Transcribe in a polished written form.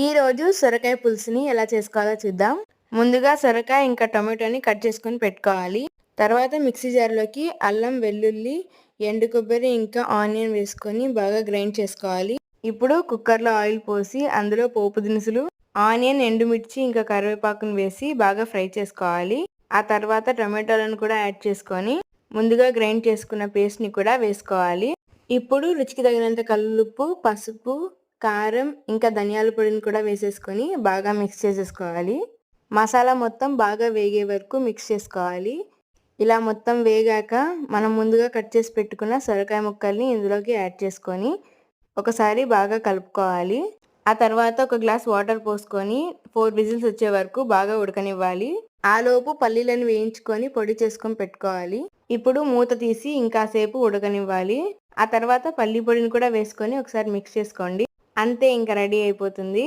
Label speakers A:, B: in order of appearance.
A: ఈరోజు సొరకాయ పులుసుని ఎలా చేసుకోవాలో చూద్దాం. ముందుగా సొరకాయ ఇంకా టొమాటోని కట్ చేసుకొని పెట్టుకోవాలి. తర్వాత మిక్సీ జార్లోకి అల్లం, వెల్లుల్లి, ఎండు కొబ్బరి ఇంకా ఆనియన్ వేసుకొని బాగా గ్రైండ్ చేసుకోవాలి. ఇప్పుడు కుక్కర్లో ఆయిల్ పోసి అందులో పోపు దినుసులు, ఆనియన్, ఎండుమిర్చి ఇంకా కరివేపాకును వేసి బాగా ఫ్రై చేసుకోవాలి. ఆ తర్వాత టొమాటోలను కూడా యాడ్ చేసుకొని ముందుగా గ్రైండ్ చేసుకున్న పేస్ట్ని కూడా వేసుకోవాలి. ఇప్పుడు రుచికి తగినంత కల్లుప్పు, పసుపు, కారం ఇంకా ధనియాల పొడిని కూడా వేసేసుకొని బాగా మిక్స్ చేసేసుకోవాలి. మసాలా మొత్తం బాగా వేగే వరకు మిక్స్ చేసుకోవాలి. ఇలా మొత్తం వేగాక మనం ముందుగా కట్ చేసి పెట్టుకున్న సొరకాయ ముక్కల్ని ఇందులోకి యాడ్ చేసుకొని ఒకసారి బాగా కలుపుకోవాలి. ఆ తర్వాత ఒక గ్లాస్ వాటర్ పోసుకొని 4 విజిల్స్ వచ్చే వరకు బాగా ఉడకనివ్వాలి. ఆలోపు పల్లీలను వేయించుకొని పొడి చేసుకొని పెట్టుకోవాలి. ఇప్పుడు మూత తీసి ఇంకాసేపు ఉడకనివ్వాలి. ఆ తర్వాత పల్లి పొడిని కూడా వేసుకొని ఒకసారి మిక్స్ చేసుకోండి. అంతే, ఇంకా రెడీ అయిపోతుంది.